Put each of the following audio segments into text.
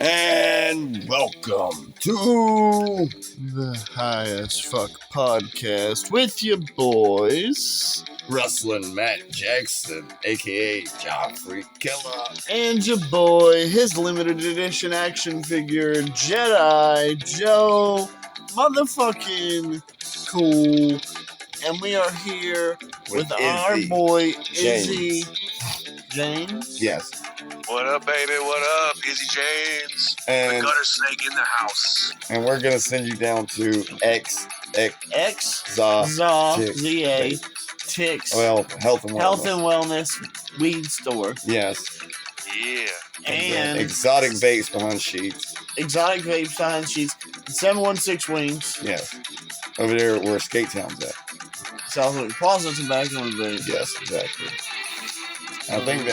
And welcome to the High as Fuck podcast with your boys, Wrestling Matt Jackson, aka Joffrey Killer, and your boy, his limited edition action figure, Jedi Joe motherfucking Cool. And we are here with our boy, Izzy James. Yes. What up, baby? What up? Izzy James. And the gutter snake in the house. And we're going to send you down to X Z-A Tix. Well, Health and Wellness weed store. Yes. Yeah. And exotic vapes behind sheets. Exotic vapes behind sheets. 716 Wings. Yes. Over there where Skate Town's at. South Plaza Tobacco and Vape. Yes, exactly. I think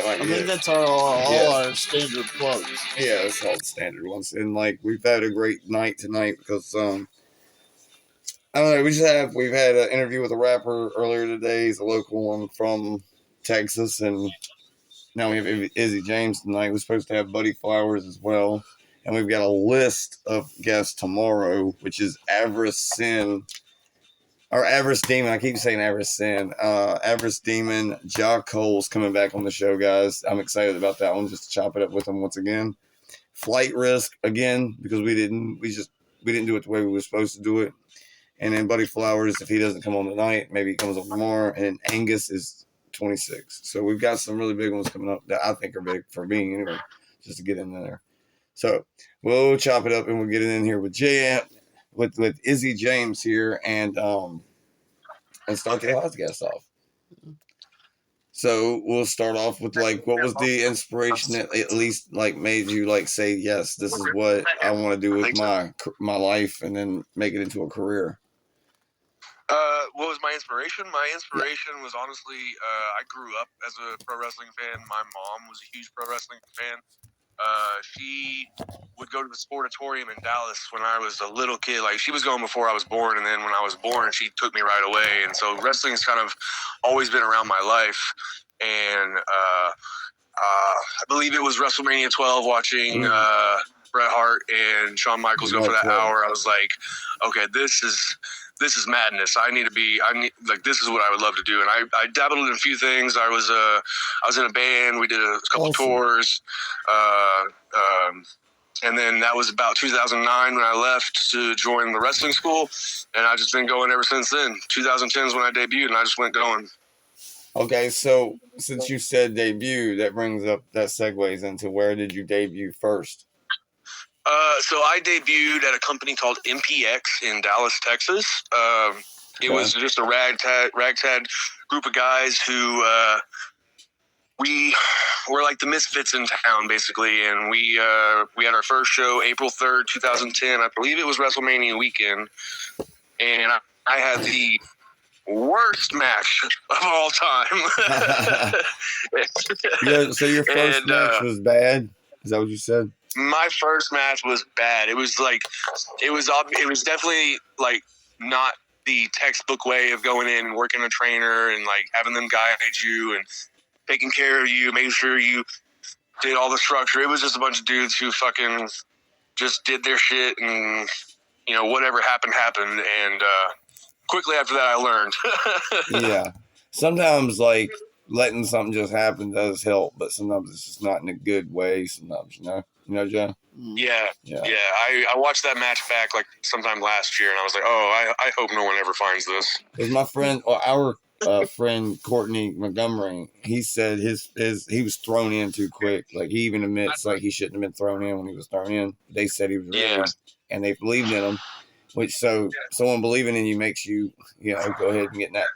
that's all our standard plugs. Yeah, that's all the standard ones. And we've had a great night tonight because I don't know, we've had an interview with a rapper earlier today. He's a local one from Texas, and now we have Izzy James tonight. We're supposed to have Buddy Flowers as well. And we've got a list of guests tomorrow, which is Avarice Sin. Or Avarice Demon. I keep saying Avarice Sin. Avarice Demon. Ja Cole's coming back on the show, guys. I'm excited about that one, just to chop it up with him once again. Flight Risk again, because we didn't do it the way we were supposed to do it. And then Buddy Flowers, if he doesn't come on tonight, maybe he comes on tomorrow. And Angus is 26. So we've got some really big ones coming up that I think are big for me anyway, just to get in there. So we'll chop it up and we'll get it in here with with Izzy James here and start the podcast off. So we'll start off with what was the inspiration that at least made you say, yes, this is what I want to do with my life, and then make it into a career. What was my inspiration? My inspiration was honestly, I grew up as a pro wrestling fan. My mom was a huge pro wrestling fan. She would go to the Sportatorium in Dallas when I was a little kid. She was going before I was born, and then when I was born, she took me right away. And so wrestling's kind of always been around my life. And I believe it was WrestleMania 12 watching Bret Hart and Shawn Michaels go for that hour. I was like, okay, this is madness. This is what I would love to do. And I dabbled in a few things. I was in a band. We did a couple tours. And then that was about 2009 when I left to join the wrestling school. And I've just been going ever since then. 2010 is when I debuted, and I just went going. Okay, so since you said debut, that segues into where did you debut first? So I debuted at a company called MPX in Dallas, Texas. It was just a ragtag group of guys who we were like the misfits in town, basically. And we had our first show April 3rd, 2010. I believe it was WrestleMania weekend. And I had the worst match of all time. Yeah, so your first match was bad? Is that what you said? My first match was bad. It was definitely not the textbook way of going in and working a trainer and having them guide you and taking care of you, making sure you did all the structure. It was just a bunch of dudes who fucking just did their shit, and whatever happened. And quickly after that, I learned. Yeah, sometimes letting something just happen does help, but sometimes it's just not in a good way. Sometimes, Joe? Yeah. I watched that match back sometime last year, and I was like, oh, I hope no one ever finds this. Because my friend, our friend Courtney Montgomery, he said he was thrown in too quick. He even admits he shouldn't have been thrown in when he was thrown in. They said he was ready, and they believed in him. Which someone believing in you makes you go ahead and get in that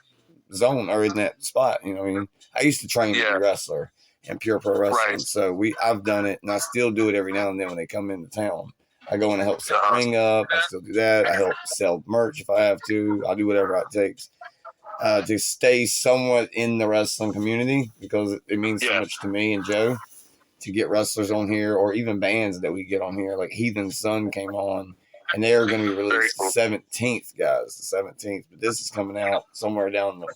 zone or in that spot. I used to train as a wrestler and pure pro wrestling, right. So I've done it, and I still do it every now and then when they come into town. I go in and help set the ring up. I still do that. I help sell merch if I have to. I'll do whatever it takes to stay somewhat in the wrestling community, because it means so much to me and Joe to get wrestlers on here, or even bands that we get on here. Like Heathen Sun came on, and they are going to be released the 17th, guys, the 17th. But this is coming out somewhere down the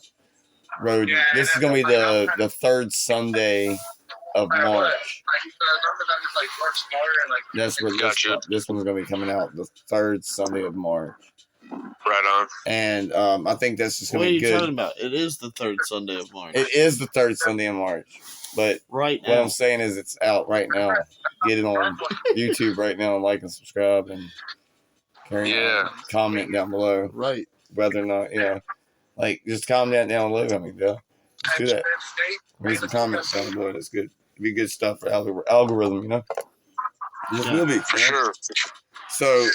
road. This is going to be the third Sunday of March. That's where Gotcha. this one's going to be coming out the third Sunday of March. Right on. And I think that's just What going are to you be good. talking about? It is the third Sunday of March. It is the third Sunday in March. But right what now. I'm saying is it's out right now. Get it on YouTube right now and like and subscribe and comment down below. Right. Whether or not, like just comment down below. I mean, let's do that. Read some comments down below. That's good. It'd be good stuff for algorithm, It just will be. For sure. So,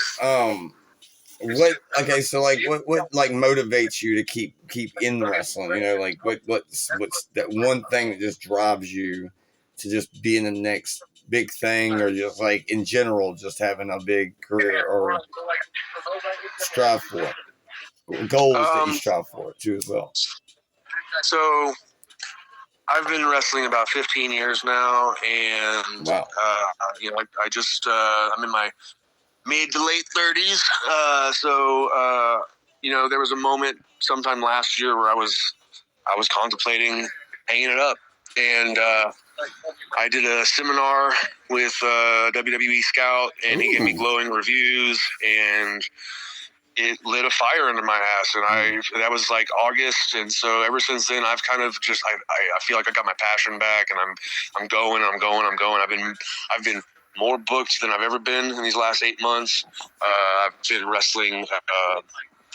what like motivates you to keep in wrestling? Like what's that one thing that just drives you to just be in the next big thing, or just like in general just having a big career or strive for goals that you strive for too as well? So I've been wrestling about 15 years now, and wow. I just I'm in my mid to late 30s. There was a moment sometime last year where I was contemplating hanging it up, and I did a seminar with WWE Scout, and he gave me glowing reviews, and it lit a fire under my ass. And that was like August, and so ever since then I've kind of just I feel like I got my passion back, and I'm going. I've been more booked than I've ever been in these last 8 months. I've been wrestling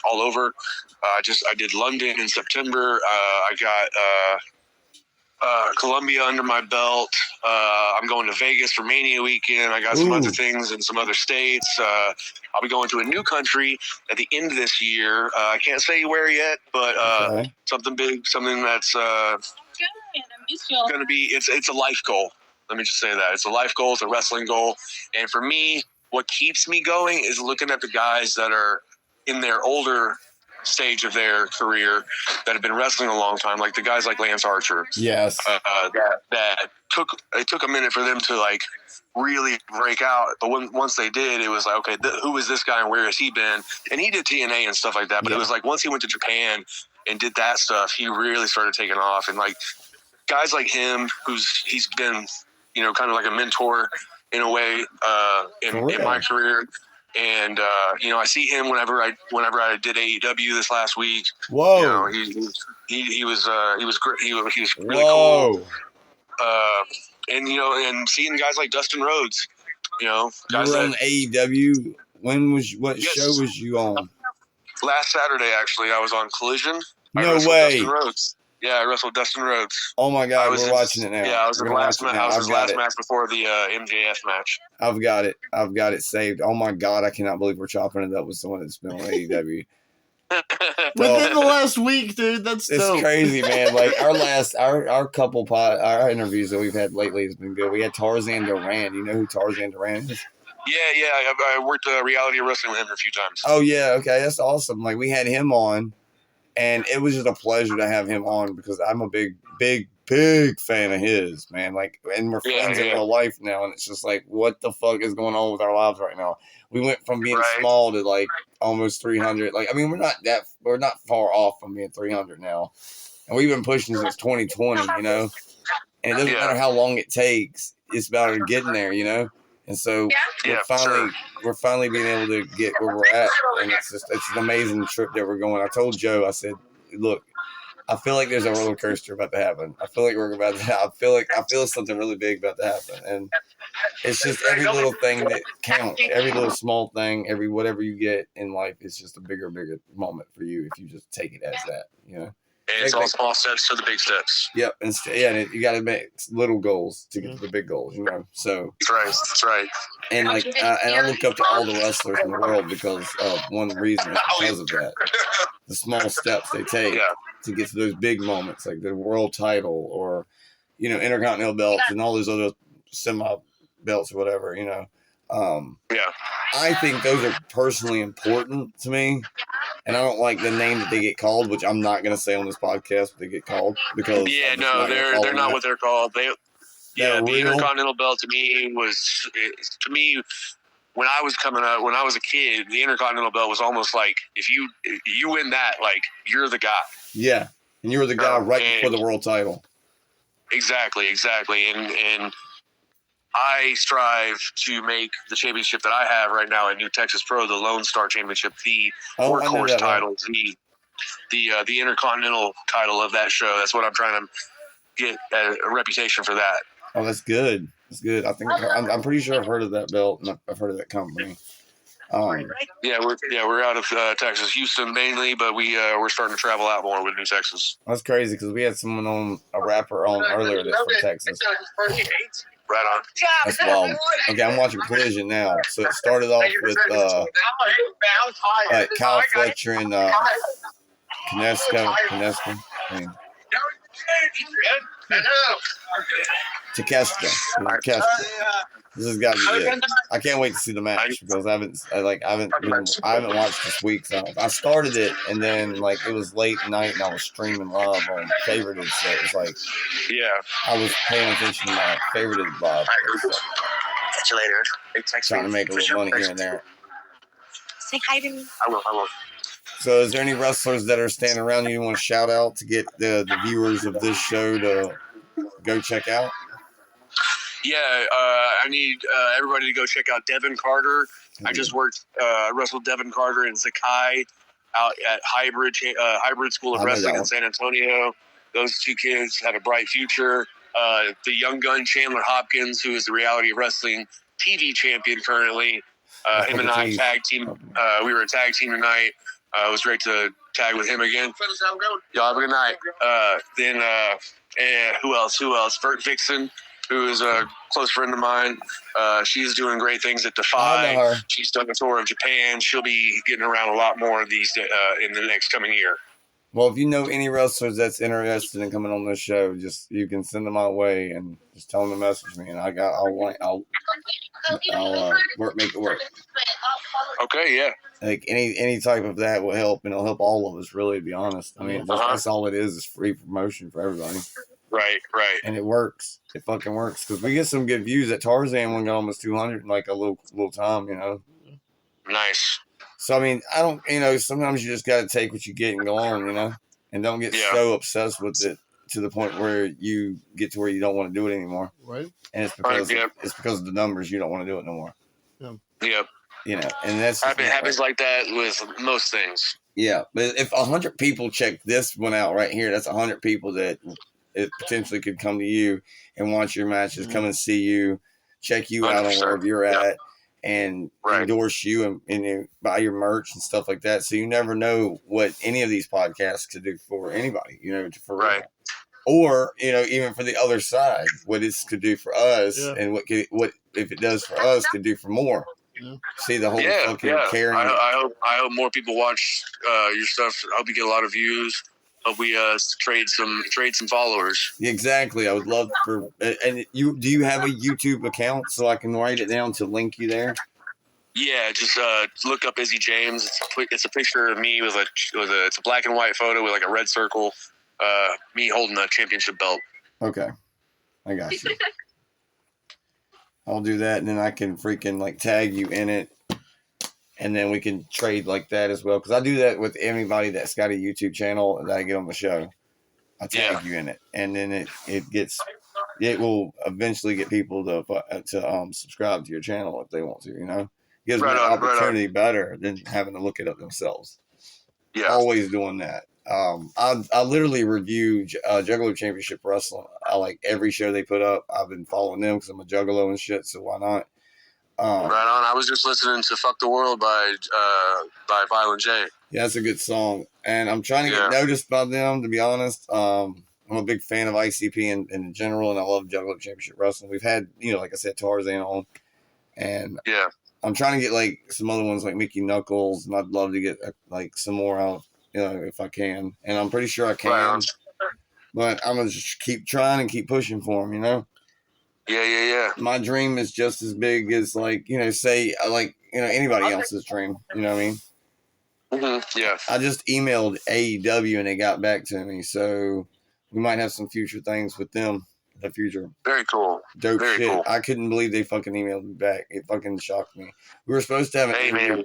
all over. I did London in September. I got Colombia under my belt. I'm going to Vegas for Mania weekend. I got some other things in some other states. I'll be going to a new country at the end of this year. I can't say where yet, but something big, something that's going to be. It's a life goal. Let me just say that it's a life goal. It's a wrestling goal, and for me, what keeps me going is looking at the guys that are in their older stage of their career that have been wrestling a long time, like the guys like Lance Archer. Yes. That took a minute for them to like really break out, but once they did, it was like, okay, who is this guy and where has he been? And he did TNA and stuff like that, but it was like once he went to Japan and did that stuff, he really started taking off. And like guys like him, he's been, kind of like a mentor in a way in my career. And I see him whenever I did AEW this last week. Whoa! He was great. He was really Whoa. cool. And seeing guys like Dustin Rhodes, guys on AEW. What show was you on? Last Saturday, actually, I was on Collision. No way. Dustin Rhodes. Yeah, I wrestled Dustin Rhodes. Oh my God, we're watching it now. Yeah, I was in the last match. I was his last match before the MJF match. I've got it saved. Oh my God, I cannot believe we're chopping it up with someone that's been on AEW. Within the last week, dude, it's dope. Crazy, man. Like our couple our interviews that we've had lately has been good. We had Tarzan Duran. You know who Tarzan Duran is? Yeah. I worked reality wrestling with him a few times. Oh yeah, okay, that's awesome. Like we had him on, and it was just a pleasure to have him on because I'm a big fan of his, man. Like, and we're friends in real life now, and it's just like, what the fuck is going on with our lives right now? We went from being small to like almost 300. Like, I mean, we're not far off from being 300 now, and we've been pushing since 2020, And it doesn't matter how long it takes; it's about getting there, And so we're finally being able to get where we're at, and it's an amazing trip that we're going. I told Joe, I said, look, I feel like there's a roller coaster about to happen. I feel like I feel something really big about to happen, and it's just every little thing that counts, every little small thing, every whatever you get in life is just a bigger moment for you if you just take it as that, And it's all small steps to the big steps. Yep, and you got to make little goals to get to the big goals, So that's right. And like, and I look up to all the wrestlers in the world because of one reason, because of that, the small steps they take to get to those big moments, like the world title or, intercontinental belts and all those other semi belts or whatever, I think those are personally important to me. And I don't like the name that they get called, which I'm not going to say on this podcast, but they get called because they're not what they're called. The Intercontinental belt to me when I was coming up, when I was a kid, the Intercontinental belt was almost like if you win that, like you're the guy. Yeah, and you were the guy before the world title. Exactly. And I strive to make the championship that I have right now at New Texas Pro, the Lone Star Championship, the workhorse title, the intercontinental title of that show. That's what I'm trying to get a reputation for that. Oh, that's good. That's good. I think I'm pretty sure I've heard of that belt and I've heard of that company. We're out of Texas, Houston mainly, but we're starting to travel out more with New Texas. That's crazy because we had someone on, a rapper on earlier that's from Texas. Right on. That's wild. Okay, I'm watching Collision now. So it started off with Kyle Fletcher and Kinesko. I mean, Takeshita. This has got to be it. I can't wait to see the match because I haven't watched this week. So I started it and then like it was late night and I was streaming live on favorited. So it was like I was paying attention to my favorited live. Catch you later. Trying to make a little money here and there. Say hi to me. I will. So is there any wrestlers that are standing around you want to shout out to get the viewers of this show to go check out? Yeah, I need everybody to go check out Devin Carter. I just wrestled Devin Carter and Zakai out at Hybrid School of Wrestling in San Antonio. Those two kids have a bright future. The young gun Chandler Hopkins, who is the Reality of Wrestling TV champion currently. Him and I tag team. We were a tag team tonight. It was great to tag with him again. Y'all have a good night. Then who else? Vert Vixen, who is a close friend of mine. She's doing great things at Defy. She's done a tour of Japan. She'll be getting around a lot more of these in the next coming year. Well, if you know any wrestlers that's interested in coming on this show, just you can send them my way and just tell them to message me, and I'll make it work. Okay, yeah. Like any type of that will help, and it'll help all of us. Really, to be honest, I mean that's all it is free promotion for everybody. Right. And it works. It fucking works because we get some good views. At Tarzan one got almost 200 in like a little time, you know. Nice. So I mean, I don't, sometimes you just got to take what you get and go on, and don't get so obsessed with it to the point where you get to where you don't want to do it anymore. Right. And it's because of the numbers you don't want to do it no more. Yep. And that's happens like that with most things. Yeah, but if 100 people check this one out right here, that's 100 people that it potentially could come to you and watch your matches, come and see you, check you out on wherever you're at, and endorse you and buy your merch and stuff like that. So you never know what any of these podcasts could do for anybody, real. Or even for the other side, what this could do for us, and what if it does for us could do for more. Yeah. See the whole fucking caring. I hope more people watch your stuff. I hope you get a lot of views. Hope we trade some followers. Exactly. I would love for. And do you have a YouTube account so I can write it down to link you there? Yeah, just look up Izzy James. It's a picture of me with it's a black and white photo with like a red circle. Me holding a championship belt. Okay, I got you. I'll do that, and then I can freaking like tag you in it, and then we can trade like that as well. Because I do that with anybody that's got a YouTube channel that I get on the show. I tag you in it, and then it will eventually get people to subscribe to your channel if they want to. Gives me an opportunity better than having to look it up themselves. Yeah, always doing that. I literally review Juggalo Championship Wrestling. I like every show they put up. I've been following them because I'm a Juggalo and shit, so why not? Right on. I was just listening to "Fuck the World" by Violent J. Yeah, that's a good song, and I'm trying to get noticed by them. To be honest, I'm a big fan of ICP in general, and I love Juggalo Championship Wrestling. We've had, like I said, Tarzan on, and I'm trying to get like some other ones like Mickey Knuckles, and I'd love to get like some more out. If I can, and I'm pretty sure I can, but I'm gonna just keep trying and keep pushing for them. Yeah. My dream is just as big as say anybody else's dream. You know what I mean? Mm-hmm. Yeah. I just emailed AEW and they got back to me, so we might have some future things with them in the future. Very cool. Dope Very shit. Cool. I couldn't believe they fucking emailed me back. It fucking shocked me. We were supposed to have an interview.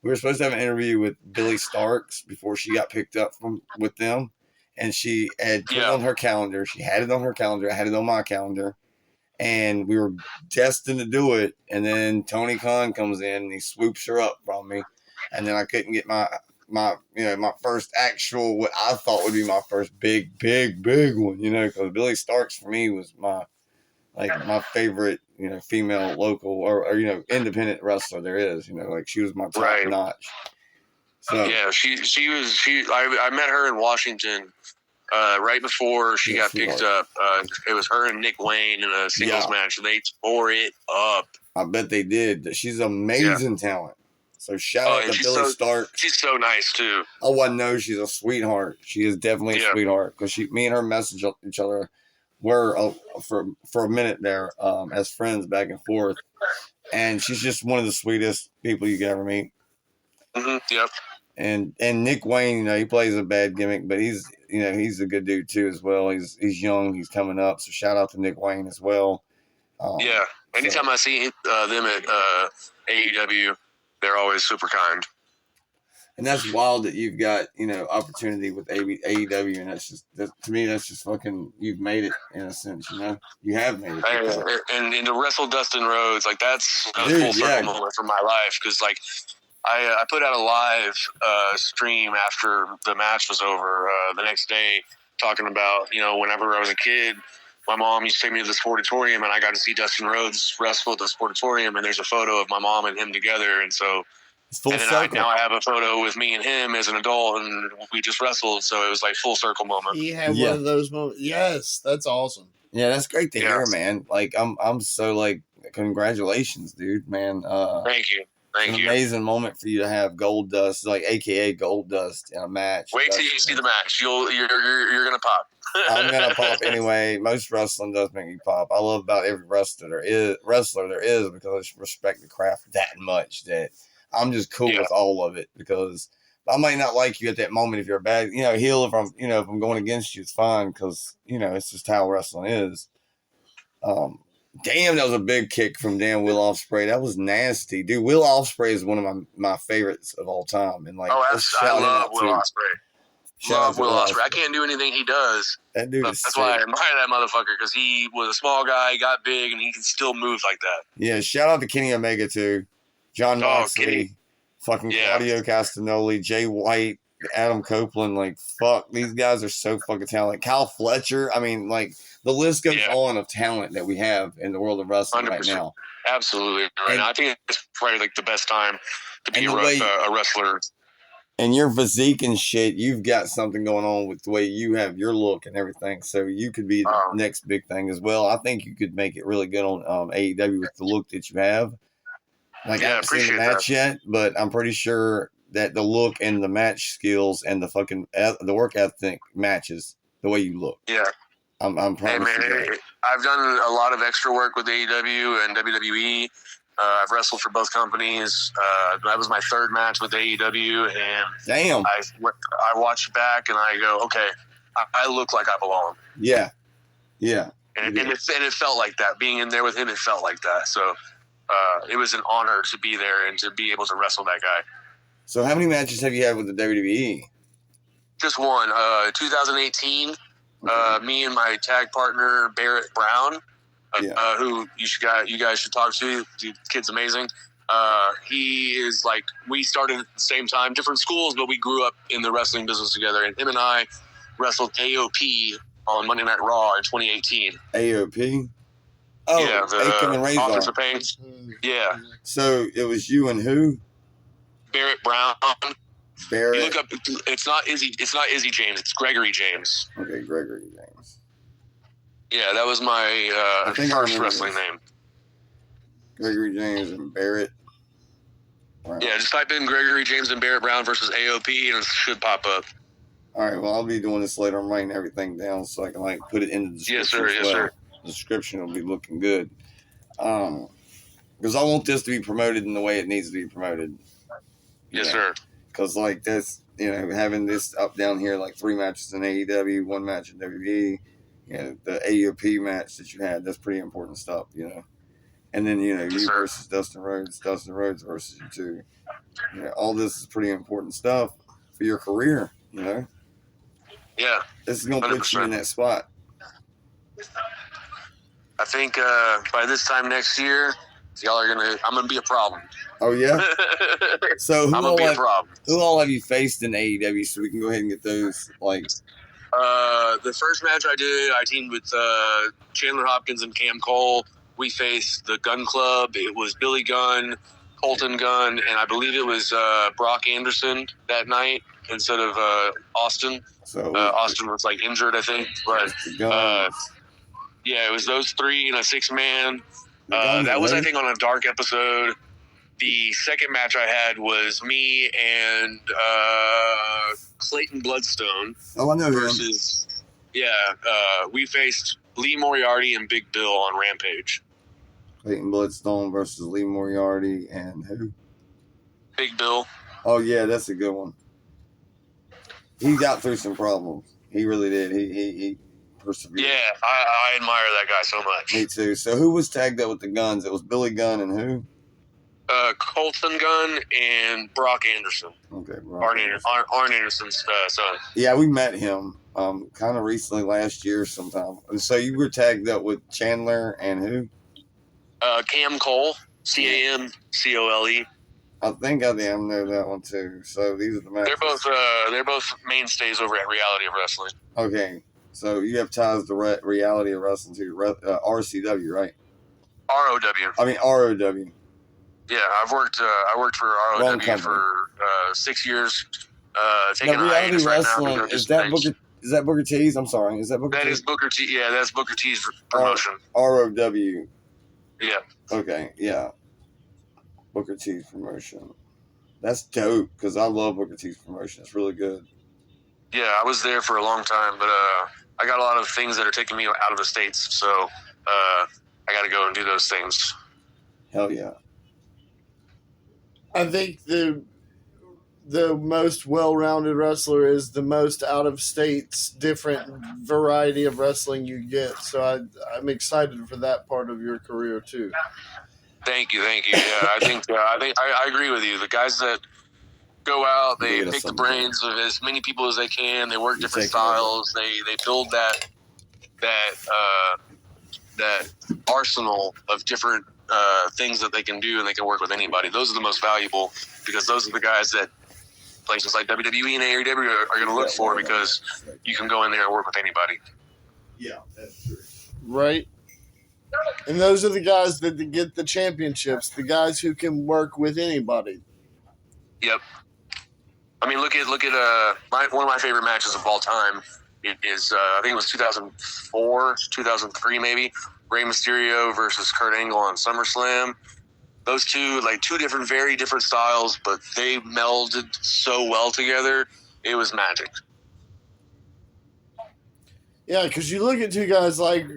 We were supposed to have an interview with Billy Starks before she got picked up with them, and she had put it Yeah. on her calendar. She had it on her calendar. I had it on my calendar, and we were destined to do it. And then Tony Khan comes in and he swoops her up from me, and then I couldn't get my first actual, what I thought would be my first big one, because Billy Starks for me was my favorite, female local or independent wrestler there is, like she was my top Right. notch. So Yeah, I met her in Washington right before she got picked up. It was her and Nick Wayne in a singles match, and they tore it up. I bet they did. She's amazing talent. So shout out to Billy Stark. She's so nice too. Oh, I know she's a sweetheart. She is definitely a sweetheart, because me and her message each other were for a minute there as friends back and forth, and she's just one of the sweetest people you could ever meet. Mm-hmm. Yep. And Nick Wayne, he plays a bad gimmick, but he's a good dude too as well. He's young, he's coming up, so shout out to Nick Wayne as well. Yeah. Anytime I see them at AEW, they're always super kind. And that's wild that you've got, opportunity with AEW, and to me, that's just fucking, you've made it in a sense, you have made it. And to wrestle Dustin Rhodes, like that's a full circle moment for my life, because like I put out a live stream after the match was over the next day, talking about, whenever I was a kid, my mom used to take me to the Sportatorium, and I got to see Dustin Rhodes wrestle at the Sportatorium, and there's a photo of my mom and him together, and so now I have a photo with me and him as an adult, and we just wrestled, so it was like full circle moment. He had one of those moments. Yes, that's awesome. Yeah, that's great to hear, man. Like I'm so like, congratulations, dude, man. Thank you. It's an amazing moment for you to have Gold Dust, like AKA Gold Dust, in a match. Wait till you see the match. You're gonna pop. I'm gonna pop anyway. Most wrestling does make me pop. I love about every wrestler there is because I just respect the craft that much that I'm just cool with all of it, because I might not like you at that moment if you're a bad, heel. If I'm going against you, it's fine, because it's just how wrestling is. Damn, that was a big kick from Will Ospreay. That was nasty, dude. Will Ospreay is one of my favorites of all time, and like, I love Will Ospreay. Love Will Ospreay. I can't do anything he does. That dude is that's why I admire that motherfucker, because he was a small guy, got big, and he can still move like that. Yeah, shout out to Kenny Omega too, John Moxley, fucking Claudio Castagnoli, Jay White, Adam Copeland. Like, fuck, these guys are so fucking talented. Kyle Fletcher. I mean, like, the list goes on of talent that we have in the world of wrestling 100%. Right now. Absolutely. Right. And I think it's probably like the best time to be a wrestler. And your physique and shit, you've got something going on with the way you have your look and everything. So you could be the next big thing as well. I think you could make it really good on AEW with the look that you have. Like, I haven't seen the match yet, but I'm pretty sure that the look and the match skills and the fucking the work ethic matches the way you look. Yeah. I'm proud of you. I've done a lot of extra work with AEW and WWE. I've wrestled for both companies. That was my third match with AEW, and damn, I watch back and I go, okay, I look like I belong. Yeah. And it felt like that. Being in there with him, it felt like that. So it was an honor to be there and to be able to wrestle that guy. So how many matches have you had with the WWE? Just one. 2018. Me and my tag partner Barrett Brown, who you guys should talk to. The kid's amazing. He is like, we started at the same time, different schools, but we grew up in the wrestling business together. And him and I wrestled AOP on Monday Night Raw in 2018. AOP? Oh, yeah, Akam and Razor. Authors of Pain. Yeah. So it was you and who? Barrett Brown. Barrett. You look up. It's not Izzy James. It's Gregory James. Okay, Gregory James. Yeah, that was my first wrestling name. Gregory James and Barrett Brown. Yeah, just type in Gregory James and Barrett Brown versus AOP, and it should pop up. All right. Well, I'll be doing this later. I'm writing everything down so I can put it in the description. Yes, sir. The description will be looking good. Because I want this to be promoted in the way it needs to be promoted. Yes, sir. Because that's, having this up down here, like 3 matches in AEW, 1 match in WWE, the AOP match that you had, that's pretty important stuff, And then, you versus Dustin Rhodes versus you two. All this is pretty important stuff for your career, Yeah, Yeah, This is gonna put you in 100%. that spot. I think by this time next year, I'm gonna be a problem. Oh yeah. So I'm gonna be a problem. who all have you faced in AEW? So we can go ahead and get those. Like, the first match I did, I teamed with Chandler Hopkins and Cam Cole. We faced the Gun Club. It was Billy Gunn, Colton Gunn, and I believe it was Brock Anderson that night instead of Austin. so Austin was like injured, I think. But yeah, it was those three in a 6-man. That was, I think, on a dark episode. The second match I had was me and Clayton Bloodstone. Oh, I know versus him. Yeah, we faced Lee Moriarty and Big Bill on Rampage. Clayton Bloodstone versus Lee Moriarty and who? Big Bill. Oh yeah, that's a good one. He got through some problems. He really did. He persevered. Yeah, I admire that guy so much. Me too. So who was tagged up with the Guns? It was Billy Gunn and who? Colton Gunn and Brock Anderson. Okay, Arn Anderson's son. Yeah, we met him kind of recently last year sometime. And so you were tagged up with Chandler and who? Cam Cole, CamCole. I think I damn know that one too. So these are the matches. They're both mainstays over at Reality of Wrestling. Okay, so you have ties to Reality of Wrestling too. RCW, right? ROW. I mean ROW. Yeah, I worked for ROW for 6 years. Taking a hiatus right now. Is that Booker T's? I'm sorry. Is that Booker T? That is Booker T. Yeah, that's Booker T's promotion. ROW. Yeah. Okay, yeah. Booker T's promotion. That's dope because I love Booker T's promotion. It's really good. Yeah, I was there for a long time, but I got a lot of things that are taking me out of the States, so I got to go and do those things. Hell yeah. I think the most well-rounded wrestler is the most out-of-states, different variety of wrestling you get. So I'm excited for that part of your career too. Thank you. Yeah, I agree with you. The guys that go out, they pick the brains of as many people as they can. They work different styles. They build that arsenal of different things that they can do, and they can work with anybody. Those are the most valuable because those are the guys that places like WWE and AEW are going to look for because you can go in there and work with anybody. Yeah, that's true. Right. And those are the guys that get the championships, the guys who can work with anybody. Yep. I mean, look at one of my favorite matches of all time. It is I think it was 2004, 2003 maybe. Rey Mysterio versus Kurt Angle on SummerSlam. Those two, like two very different styles, but they melded so well together. It was magic. Yeah, because you look at two guys like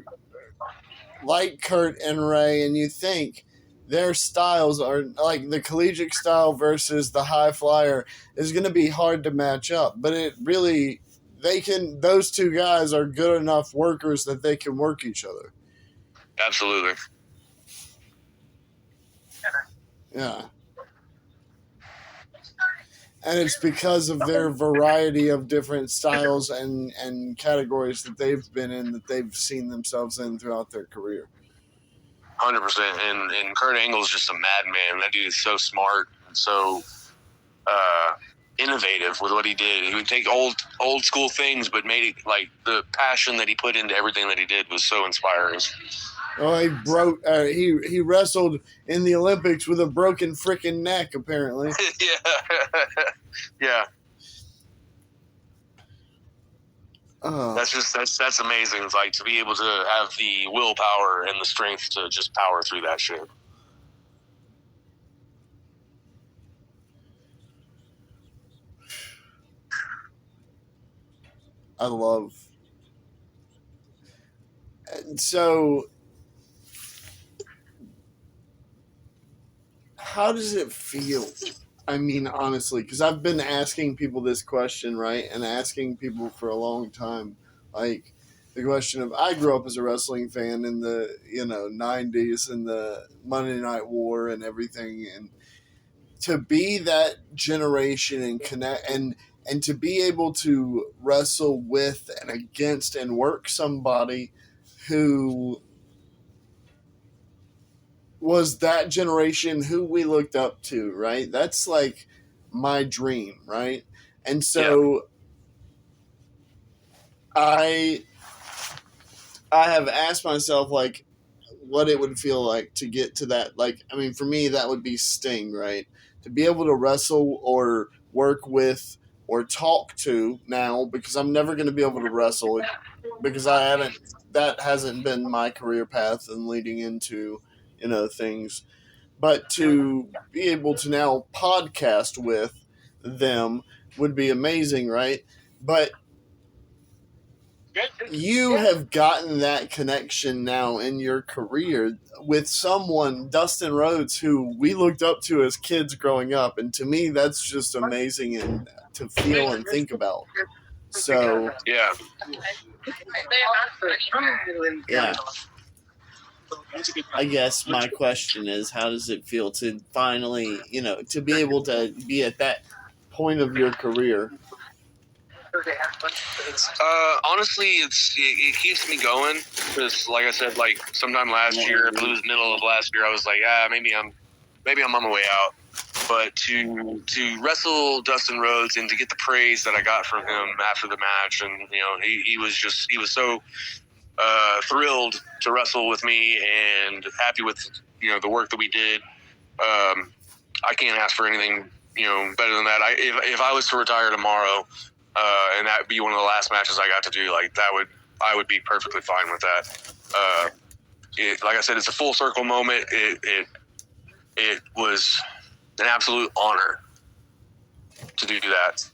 Kurt and Ray, and you think their styles are like the collegiate style versus the high flyer is going to be hard to match up. But it really, those two guys are good enough workers that they can work each other. Absolutely. Yeah. And it's because of their variety of different styles and categories that they've been in, that they've seen themselves in throughout their career. 100%. And Kurt Angle's just a madman. That dude is so smart and so innovative with what he did. He would take old school things, but made it like the passion that he put into everything that he did was so inspiring. Oh, he wrestled in the Olympics with a broken freaking neck, apparently. Yeah. That's amazing. It's like to be able to have the willpower and the strength to just power through that shit. I love. And so, how does it feel? I mean, honestly, because I've been asking people this question, right? And asking people for a long time. Like, the question of, I grew up as a wrestling fan in the, 90s and the Monday Night War and everything. And to be that generation and connect and and to be able to wrestle with and against and work somebody who was that generation who we looked up to, right? That's like my dream, right? And so I have asked myself like what it would feel like to get to that. Like, I mean, for me, that would be Sting, right? To be able to wrestle or work with or talk to now, because I'm never going to be able to wrestle because that hasn't been my career path and leading into, things. But to be able to now podcast with them would be amazing, right? But you have gotten that connection now in your career with someone, Dustin Rhodes, who we looked up to as kids growing up. And to me, that's just amazing and to feel and think about. So, Yeah. I guess my question is, how does it feel to finally, to be able to be at that point of your career? Honestly, it keeps me going because, like I said, like sometime last year, I believe it was middle of last year, I was like, maybe I'm on my way out. But to wrestle Dustin Rhodes and to get the praise that I got from him after the match, and he was so thrilled to wrestle with me and happy with the work that we did. I can't ask for anything better than that. If I was to retire tomorrow, and that would be one of the last matches I got to do, like I would be perfectly fine with that. Like I said, it's a full circle moment. It was an absolute honor to do that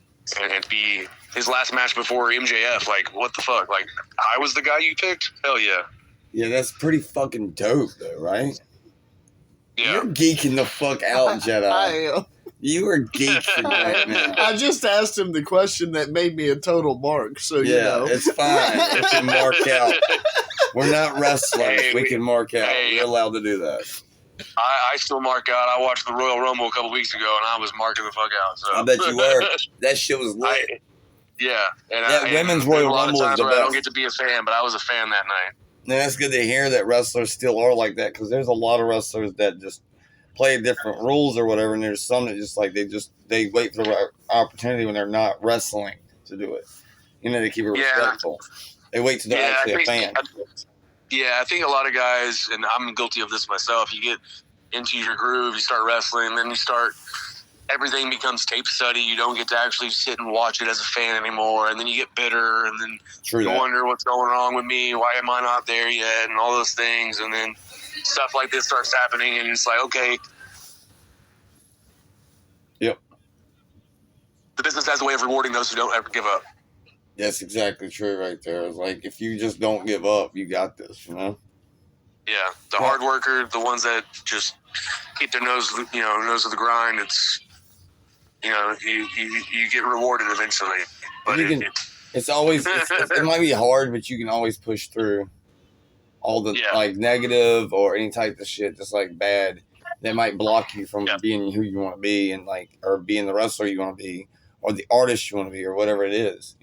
and to be his last match before MJF. Like, what the fuck? Like, I was the guy you picked? Hell yeah. Yeah, that's pretty fucking dope, though, right? Yeah. You're geeking the fuck out, Jedi. I am. You are geeked right now. I just asked him the question that made me a total mark, so it's fine. We can mark out. We're not wrestlers. We can mark out. We're allowed to do that. I still mark out. I watched the Royal Rumble a couple weeks ago, and I was marking the fuck out. So. I bet you were. That shit was lit. And women's Royal Rumble is the best. I don't get to be a fan, but I was a fan that night. And that's good to hear that wrestlers still are like that, because there's a lot of wrestlers that just play different rules or whatever, and there's some that just like they wait for the right opportunity when they're not wrestling to do it. They keep it respectful. They wait till they're actually a fan. I think a lot of guys, and I'm guilty of this myself, you get into your groove, you start wrestling, then everything becomes tape study. You don't get to actually sit and watch it as a fan anymore, and then you get bitter, and then you wonder what's going wrong with me, why am I not there yet, and all those things, and then stuff like this starts happening, and it's like, okay. Yep. The business has a way of rewarding those who don't ever give up. That's exactly true right there. It's like, if you just don't give up, you got this, Yeah, the hard worker, the ones that just keep their nose to the grind, it's, you get rewarded eventually. But it's always, it might be hard, but you can always push through all the like negative or any type of shit, just like bad, that might block you from being who you want to be, and or being the wrestler you want to be, or the artist you want to be, or whatever it is.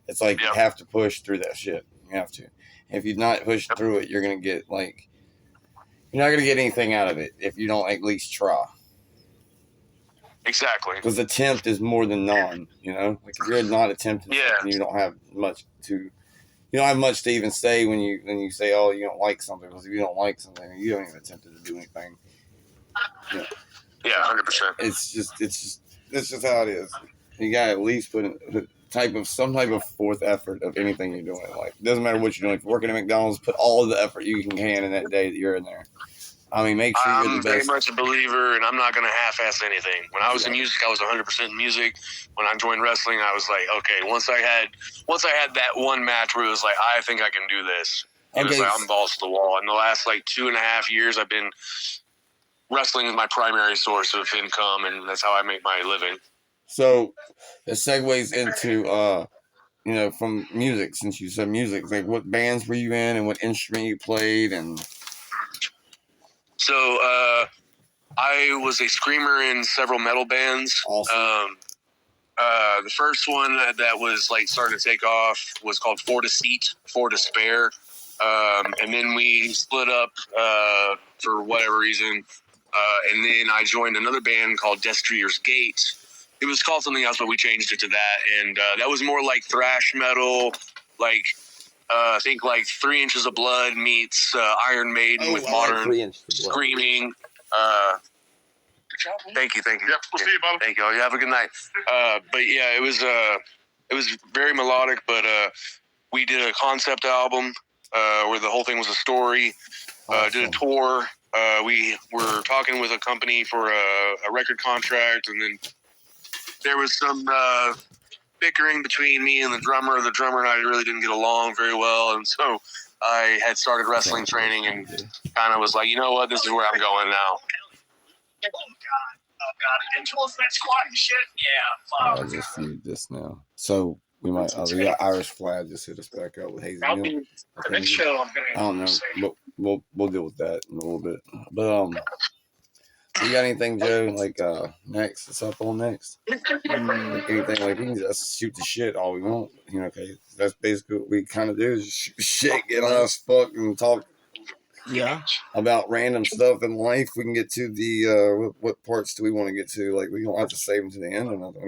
It's like you have to push through that shit. You have to. And if you're not pushing through it, you're gonna get you're not gonna get anything out of it if you don't at least try. Exactly. Because attempt is more than none. If you're not attempting something, you don't have much to. You don't have much to even say when you say, oh, you don't like something. Because if you don't like something, you don't even attempt to do anything. Yeah, 100%. It's just how it is. You gotta at least put in some type of fourth effort of anything you're doing in life. It doesn't matter what you're doing. If you're working at McDonald's, put all the effort you can in that day that you're in there. I mean, make sure you're the best. I'm very much a believer, and I'm not going to half-ass anything. When I was in music, I was 100% in music. When I joined wrestling, I was like, okay. Once I had that one match where it was like, I think I can do this. It was like, I'm balls to the wall. In the last 2.5 years, I've been wrestling as my primary source of income, and that's how I make my living. So it segues into from music, since you said music, like what bands were you in and what instrument you played? And so I was a screamer in several metal bands. Awesome. The first one that was like starting to take off was called Four to Seat, Four to Spare. And then we split up for whatever reason. And then I joined another band called Destriers Gate. It was called something else, but we changed it to that. And that was more like thrash metal, like I think like 3 Inches of Blood meets Iron Maiden with modern screaming. Thank you. Yep, we'll see you, Bob. Thank you. You have a good night. But yeah, it was very melodic. But we did a concept album where the whole thing was a story. Did a tour. We were talking with a company for a record contract, and then there was some bickering between me and the drummer. The drummer and I really didn't get along very well, and so I had started wrestling training and kind of was like, you know what, this is where I'm going now. Oh God, Angela's that squad and shit. Yeah. I just viewed this now. So we might. We got Irish Flag just hit us back up with Hazy I'll Neal. be the next show. I'm gonna. I don't know. But we'll deal with that in a little bit. But you got anything, Joe? Like next? What's up on next? Anything like we can just shoot the shit all we want. You know, okay. That's basically what we kind of do is shoot the shit, get high as fuck, and talk. Yeah. About random stuff in life. We can get to the what parts do we want to get to? Like we don't have to save them to the end or nothing.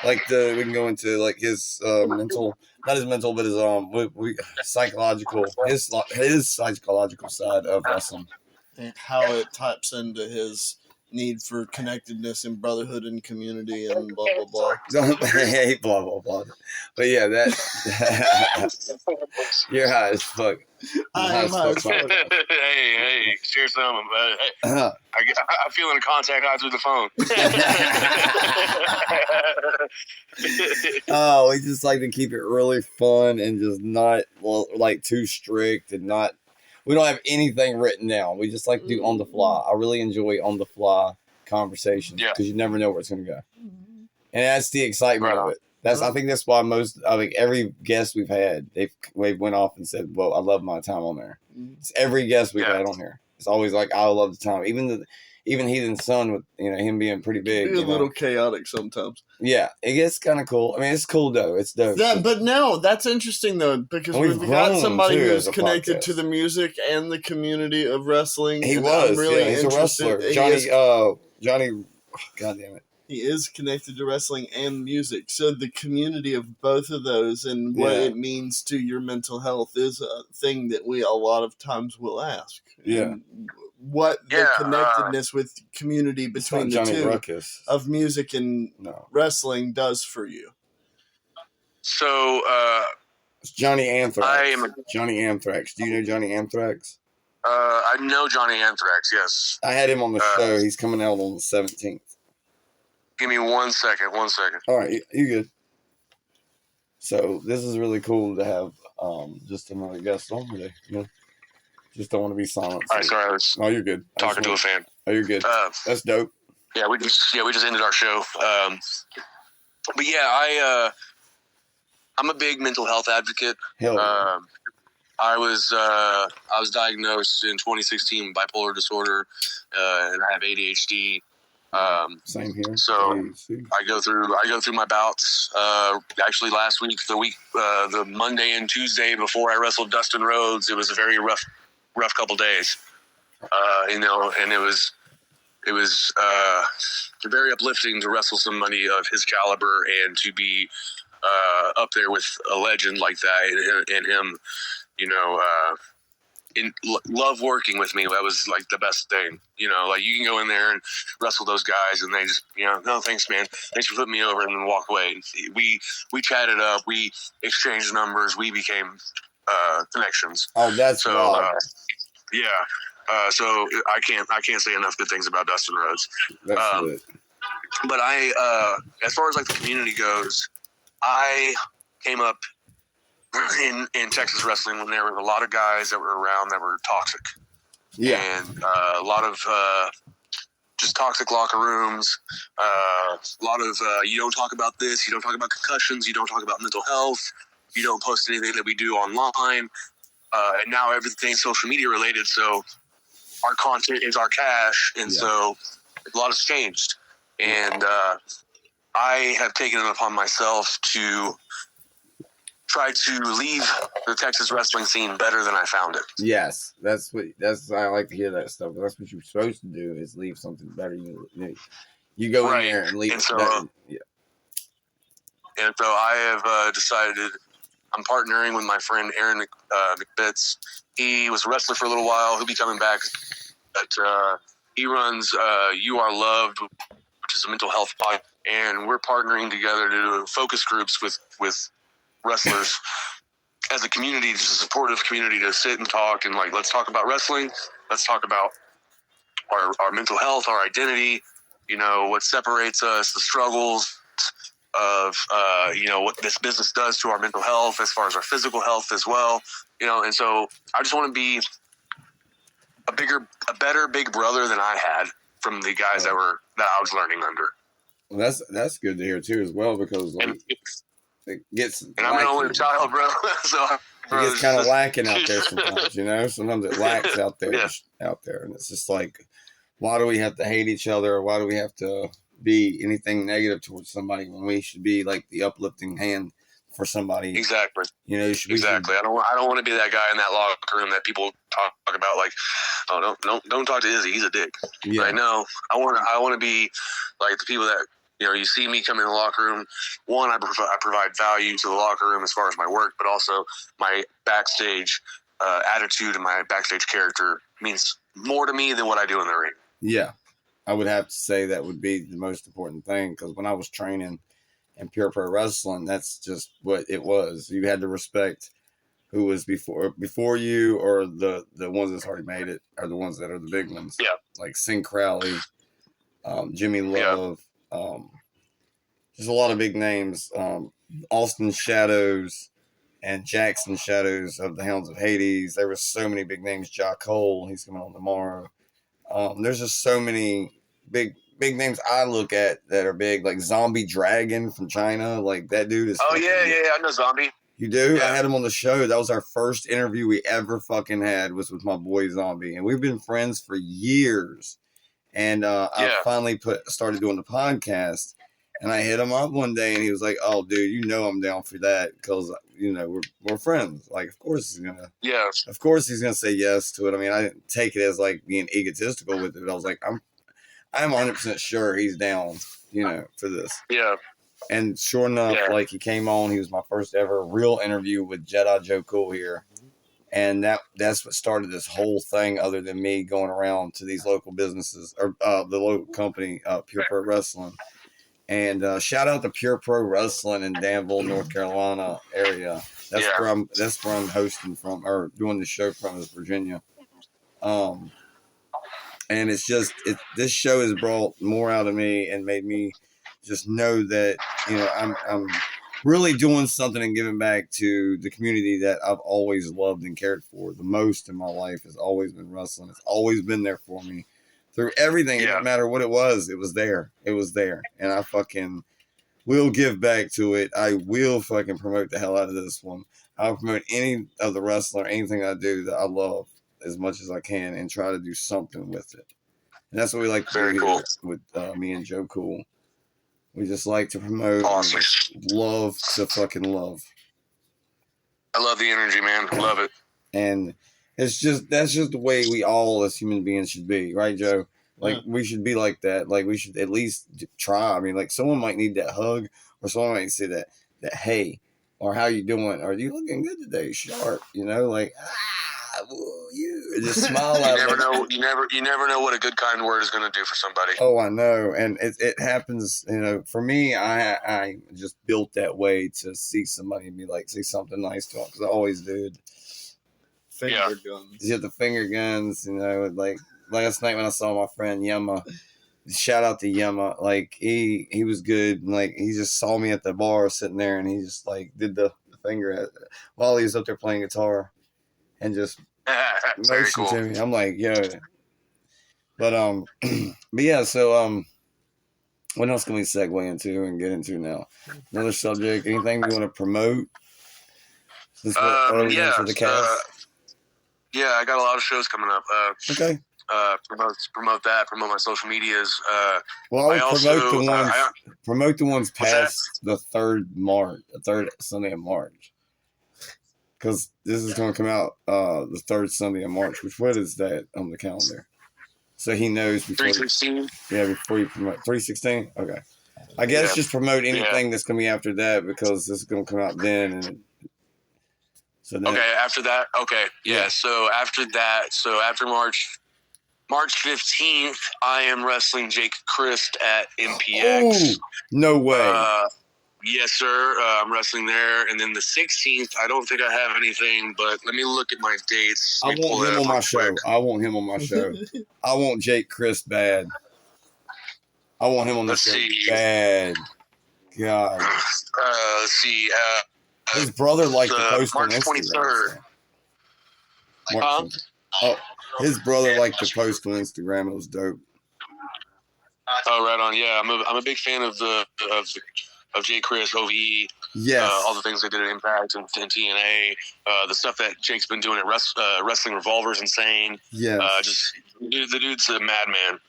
We can go into like his mental, not his mental, but his psychological, his psychological side of wrestling. And how it taps into his need for connectedness and brotherhood and community and blah blah blah. Hey, blah blah blah. But yeah, that you're high as fuck. I am high as fuck. Hey, share some. Hey, I'm feeling a contact high through the phone. Oh, we just like to keep it really fun and just not like too strict and not. We don't have anything written down. We just like to do on the fly. I really enjoy on the fly conversations because you never know where it's going to go, and that's the excitement of it. I think that's why every guest we've had, they've went off and said, "Well, I love my time on there." It's every guest we've had on here. It's always like, "I love the time." Even Heathen's son, with him being pretty big, a little chaotic sometimes. Yeah, it gets kind of cool. I mean, it's cool though. It's dope. But no, that's interesting though because we've got somebody who's connected to the music and the community of wrestling. He was. I'm really he's a wrestler. Johnny. God damn it. He is connected to wrestling and music. So the community of both of those and what it means to your mental health is a thing that we a lot of times will ask. Yeah. And what the connectedness with community between the two of music and wrestling does for you. So, it's Johnny Anthrax. Johnny Anthrax. Do you know Johnny Anthrax? I know Johnny Anthrax, yes. I had him on the show. He's coming out on the 17th. Give me 1 second. All right, you good. So this is really cool to have just another guest on today. Just don't want to be silent. All right, sorry. I was you're good. Talking to a fan. Oh, you're good. That's dope. Yeah, we just ended our show. But yeah, I'm a big mental health advocate. Hell yeah. I was diagnosed in 2016 with bipolar disorder, and I have ADHD. Same here. So I go through my bouts. Actually, last week, the Monday and Tuesday before I wrestled Dustin Rhodes, it was a very rough couple days. And it was very uplifting to wrestle somebody of his caliber and to be up there with a legend like that and him, love working with me. That was like the best thing, like you can go in there and wrestle those guys and they just, no, thanks, man. Thanks for putting me over, and then walk away. We chatted up, we exchanged numbers, we became connections. Oh, that's so, so I can't say enough good things about Dustin Rhodes. That's good. But as far as like the community goes, I came up in Texas wrestling when there were a lot of guys that were around that were toxic. Yeah. And a lot of just toxic locker rooms, a lot of you don't talk about this, you don't talk about concussions, you don't talk about mental health, you don't post anything that we do online. And now everything's social media related, so our content is our cash, and so a lot has changed. And I have taken it upon myself to try to leave the Texas wrestling scene better than I found it. Yes, I like to hear that stuff. That's what you're supposed to do, is leave something better. You go in there and leave and it so, better. Yeah. And so I have decided I'm partnering with my friend Aaron McBitts. He was a wrestler for a little while. He'll be coming back. But he runs You Are Loved, which is a mental health podcast. And we're partnering together to do focus groups with wrestlers as a community, just a supportive community, to sit and talk and let's talk about wrestling. Let's talk about our mental health, our identity, what separates us, the struggles of, what this business does to our mental health as far as our physical health as well, and so I just want to be a better big brother than I had from the guys that I was learning under. Well, that's good to hear too, as well, because it gets. And I'm an only child, bro. So it gets kind of lacking out there sometimes. Sometimes it lacks out there, and it's just like, why do we have to hate each other? Why do we have to be anything negative towards somebody when we should be like the uplifting hand for somebody? Exactly. Exactly. I don't want to be that guy in that locker room that people talk about like, oh, don't talk to Izzy, he's a dick. Yeah. Right? No, I want to be like the people that, you see me come in the locker room. One, I provide value to the locker room as far as my work, but also my backstage attitude and my backstage character means more to me than what I do in the ring. Yeah, I would have to say that would be the most important thing, because when I was training in pure pro wrestling, that's just what it was. You had to respect who was before you, or the ones that's already made it, or the ones that are the big ones. Yeah, like Sin Crowley, Jimmy Love. There's a lot of big names. Austin Shadows and Jackson Shadows of the Hounds of Hades. There were so many big names. Ja Cole, he's coming on tomorrow. There's just so many big names I look at that are big, like Zombie Dragon from China. Like, that dude is. Oh, yeah, I know Zombie. You do? Yeah. I had him on the show. That was our first interview we ever fucking had, was with my boy Zombie. And we've been friends for years. And I finally started doing the podcast. And I hit him up one day, and he was like, "Oh, dude, I'm down for that, because we're friends. Like, of course he's gonna say yes to it. I mean, I didn't take it as like being egotistical with it. I was like, I'm 100% sure he's down, for this. Yeah. And sure enough, like, he came on. He was my first ever real interview with Jedi Joe Cool here, and that's what started this whole thing. Other than me going around to these local businesses, or the local company, Pure Pro Wrestling. And shout out to Pure Pro Wrestling in Danville, North Carolina area. That's where I'm hosting from, or doing the show from, is Virginia. And it's just this show has brought more out of me and made me just know that I'm really doing something and giving back to the community that I've always loved and cared for. The most in my life has always been wrestling. It's always been there for me. Through everything, it didn't matter what it was there. It was there. And I fucking will give back to it. I will fucking promote the hell out of this one. I'll promote any of the wrestler, anything I do that I love as much as I can, and try to do something with it. And that's what we like to do here with me and Joe Cool. We just like to promote. Awesome. Love to fucking love. I love the energy, man. I love it. And that's just the way we all as human beings should be, right, Joe? Like, we should be like that. Like, we should at least try. I mean, like, someone might need that hug, or someone might say that hey, or how you doing? Are you looking good today? Sharp, like, you just smile at them. You never know what a good, kind word is going to do for somebody. Oh, I know, and it happens. For me, I just built that way to see somebody and be like, say something nice to them, because I always did. Finger guns. You have the finger guns, like last night when I saw my friend Yema. Shout out to Yema. Like, he was good, and like, he just saw me at the bar sitting there, and he just like did the finger while he was up there playing guitar, and just motioned to me. I'm like, yo. But yeah, so what else can we segue into and get into now? Another subject, anything we want to promote? Since we're early into the cast? Yeah, I got a lot of shows coming up. Okay. promote that, promote my social medias. Well, I would promote the ones What's that? past the third Sunday of March, because this is going to come out the third Sunday of March. What is that on the calendar? So he knows before. 316. Before you promote 316. Okay, I guess just promote anything that's going to be after that, because this is going to come out then. And so then, okay, after that. Okay, yeah. So after that, after March 15th, I am wrestling Jake Christ at MPX. Oh, no way. Yes, sir. I'm wrestling there. And then the 16th, I don't think I have anything, but let me look at my dates. I want him on my show. I want Jake Christ bad. I want him on the show bad. God. Let's see. His brother liked the post on March Instagram. 23rd. His brother liked the post on Instagram. It was dope. Oh, right on. Yeah, I'm a big fan of Jay Chris, OVE. Yes. All the things they did at Impact and TNA. The stuff that Jake's been doing at Wrestling Revolver's insane. Yeah. The dude's a madman.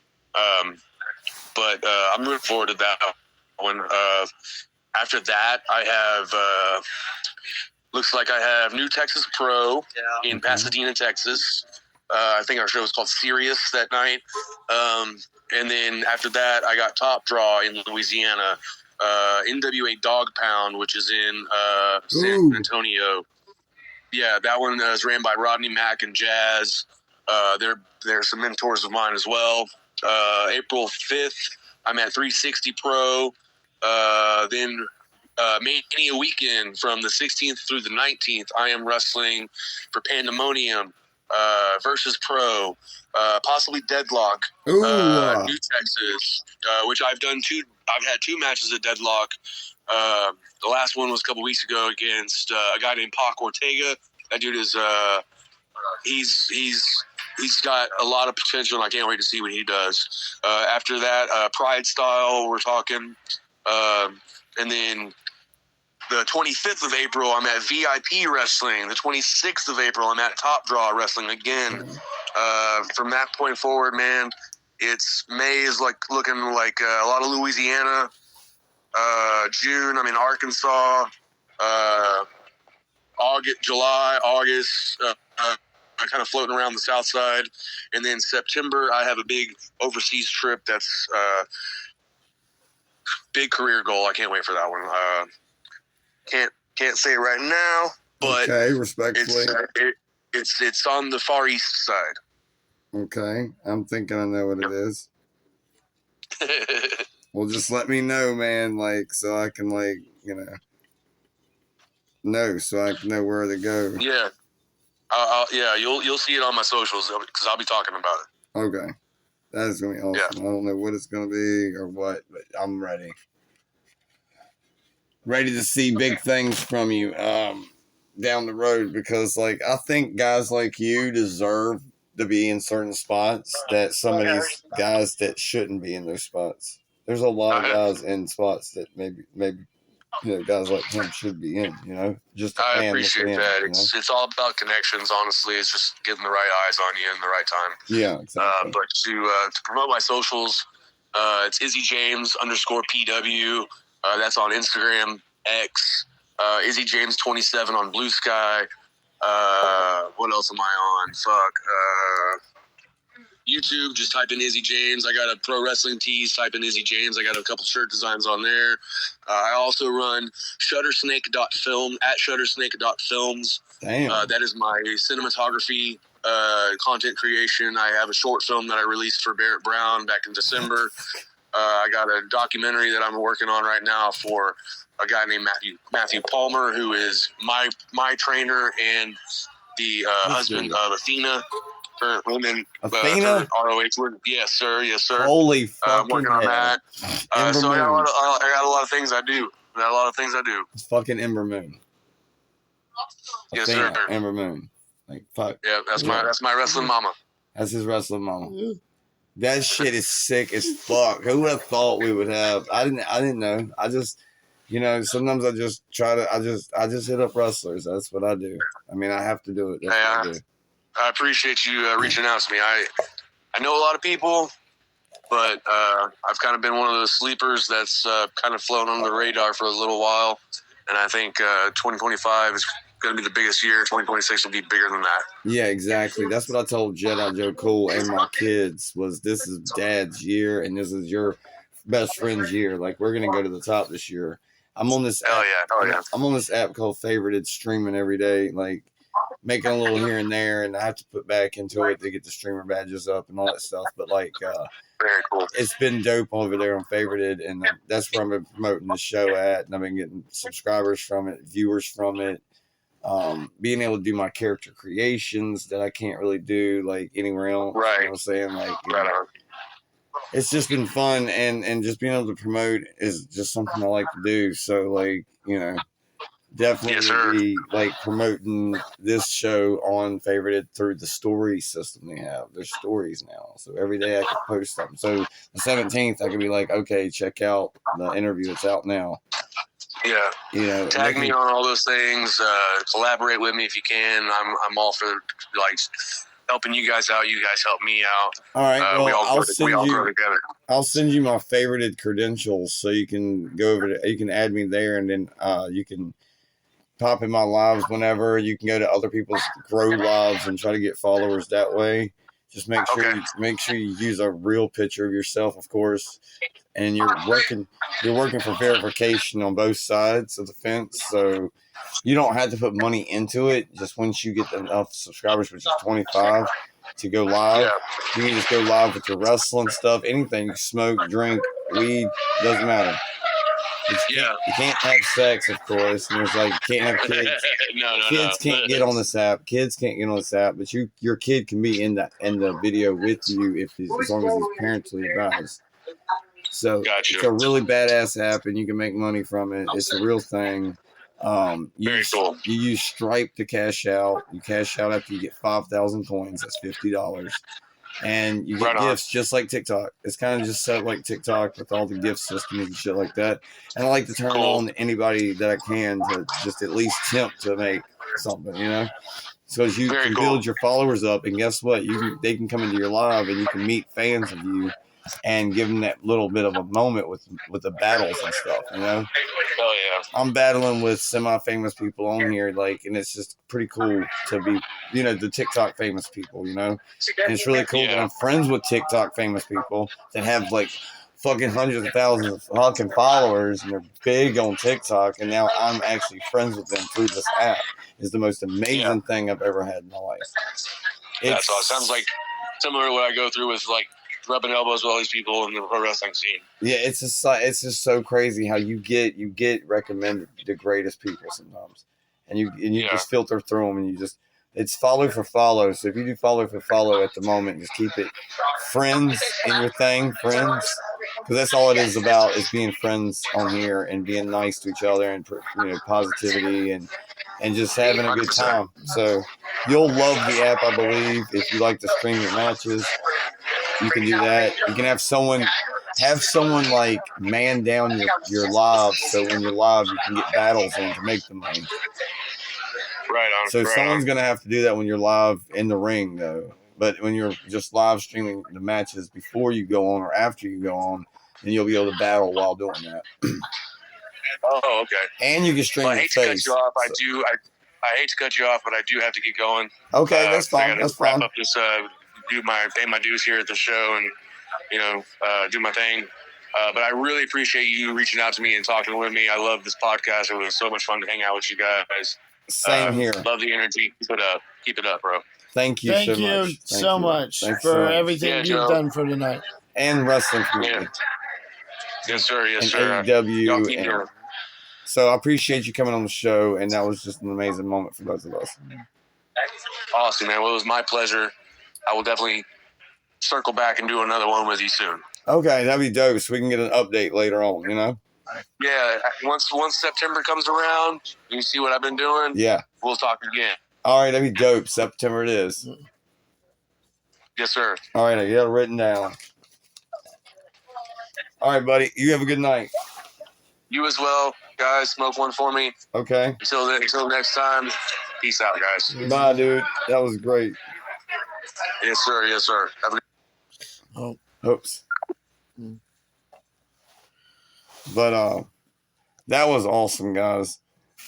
But I'm looking forward to that one. After that, I have looks like I have New Texas Pro in Pasadena, Texas. I think our show was called Sirius that night. And then after that, I got Top Draw in Louisiana. NWA Dog Pound, which is in San Antonio. Yeah, that one is ran by Rodney Mack and Jazz. They're some mentors of mine as well. April 5th, I'm at 360 Pro. Then Mania weekend from the 16th through the 19th, I am wrestling for Pandemonium versus Pro, possibly Deadlock, New Texas, which I've had 2 matches at Deadlock. The last one was a couple weeks ago against a guy named Pac Ortega. That dude is he's got a lot of potential, and I can't wait to see what he does. After that, Pride Style, we're talking. And then the 25th of April, I'm at VIP Wrestling. The 26th of April, I'm at Top Draw Wrestling again. From that point forward, man, May is looking like a lot of Louisiana. June, I'm in Arkansas. July, August, I'm kind of floating around the South Side. And then September, I have a big overseas trip that's big career goal. I can't wait for that one. Can't say it right now, but okay, respectfully, it's on the Far East side. Okay, I'm thinking I know what it is. Well, just let me know, man. So I can so I can know where to go. Yeah, you'll see it on my socials because I'll be talking about it. Okay, that is gonna be awesome. Yeah. I don't know what it's gonna be or what, but I'm ready. Ready to see big things from you down the road, because I think guys like you deserve to be in certain spots that some of these guys that shouldn't be in those spots. There's a lot of guys in spots that maybe guys like him should be in, just I appreciate that. It's all about connections, honestly. It's just getting the right eyes on you in the right time. Yeah, exactly. But to promote my socials, it's Izzy James _PW. That's on Instagram, X. Izzy James 27 on Blue Sky. What else am I on? YouTube, just type in Izzy James. I got a pro wrestling tees, type in Izzy James. I got a couple shirt designs on there. I also run shuttersnake.film at shuttersnake.films. Damn. That is my cinematography content creation. I have a short film that I released for Barrett Brown back in December. I got a documentary that I'm working on right now for a guy named Matthew Palmer, who is my trainer and the husband of Athena. Current women, Athena? ROH. Yes, sir. Holy fucking I'm working on that. So I got a lot of things I do. It's fucking Ember Moon. Yes, Athena, sir. Ember Moon. Fuck. Yeah, that's my wrestling mama. That's his wrestling mama. That shit is sick as fuck. Who would have thought we would have? I didn't know. I just, sometimes I just try to. I just hit up wrestlers. That's what I do. I mean, I have to do it. That's what I do. I appreciate you reaching out to me. I I know a lot of people, but I've kind of been one of those sleepers that's kind of flown under the radar for a little while. And I think 2025 is going to be the biggest year. 2026 will be bigger than that. Yeah, exactly. That's what I told Jedi Joe Cole and my kids was this is Dad's year and this is your best friend's year. Like we're gonna go to the top this year. I'm on this Hell app, yeah. Oh, yeah. I'm on this app called Favorited, streaming every day, like making a little here and there, and I have to put back into it to get the streamer badges up and all that stuff. But like Very cool. it's been dope over there on Favorited, and that's where I've been promoting the show at, and I've been getting subscribers from it, viewers from it. Being able to do my character creations that I can't really do like anywhere else. Right. You know what I'm saying? Like, Right on. it's just been fun, and just being able to promote is just something I like to do. So, like, you know, definitely Yes, sir. be like promoting this show on Favorited through the story system they have. There's stories now, so every day I can post something. So the 17th, I can be like, okay, check out the interview that's out now. Yeah. You know, Tag me on all those things. Collaborate with me if you can. I'm all for like helping you guys out. You guys help me out. All right, well, we all grow together. I'll send you my favorited credentials so you can go over to, you can add me there, and then you can pop in my lives whenever. You can go to other people's grow lives and try to get followers that way. Just make sure you use a real picture of yourself, of course, and you're working for verification on both sides of the fence. So you don't have to put money into it. Just once you get enough subscribers, which is 25, to go live, you can just go live with your wrestling stuff, anything, smoke, drink, weed, doesn't matter. You can't have sex, of course. And there's like, you can't have kids. Kids can't get on this app. Kids can't get on this app, but your kid can be in the video with you as long as he's parentally advised. So it's a really badass app, and you can make money from it. It's a real thing. Very cool. You use Stripe to cash out. You cash out after you get 5,000 coins. That's $50. And you get gifts just like TikTok. It's kind of just set like TikTok with all the gift systems and shit like that. And I like to turn it on to anybody that I can to just at least tempt to make something, you know? So as you can build your followers up, and guess what? They can come into your live and you can meet fans of you and give them that little bit of a moment with the battles and stuff, you know? Oh yeah. I'm battling with semi-famous people on here, like, and it's just pretty cool to be, you know, the TikTok famous people, you know? And it's really cool that I'm friends with TikTok famous people that have, like, fucking hundreds of thousands of fucking followers, and they're big on TikTok, and now I'm actually friends with them through this app. It's the most amazing thing I've ever had in my life. That's all. It sounds like similar to what I go through with, like, rubbing elbows with all these people in the pro wrestling scene. Yeah, it's just so crazy how you get recommended the greatest people sometimes, and you just filter through them, and it's follow for follow. So if you do follow for follow at the moment, just keep it friends in your thing, friends, because that's all it is about, is being friends on here and being nice to each other, and positivity and just having a good time. So you'll love the app, I believe, if you like to stream your matches. You can do that. You can have someone like man down your live, so when you're live, you can get battles in to make the money. Right on. So someone's gonna have to do that when you're live in the ring, though. But when you're just live streaming the matches before you go on or after you go on, then you'll be able to battle while doing that. Oh, okay. And you can stream your face. I hate to cut you off. I hate to cut you off, but I do have to get going. Okay, that's fine. That's fine. Wrap up this. Pay my dues here at the show, and do my thing. But I really appreciate you reaching out to me and talking with me. I love this podcast. It was so much fun to hang out with you guys. Same here. Love the energy. Keep it up, bro. Thank you so much for everything you've done for tonight. And wrestling community. Yes, sir. Yes, and sir. AEW. So I appreciate you coming on the show, and that was just an amazing moment for both of us. Awesome, man. Well, it was my pleasure. I will definitely circle back and do another one with you soon. Okay, that'd be dope. So we can get an update later on, you know? Yeah, once September comes around, you see what I've been doing. Yeah, we'll talk again. All right, that'd be dope. September it is. Yes, sir. All right, I got it written down. All right, buddy. You have a good night. You as well, guys. Smoke one for me. Okay. Until next time. Peace out, guys. Bye, dude. That was great. Yes, sir. Yes, sir. Have a good Oh. Hopes. Hmm. But that was awesome, guys.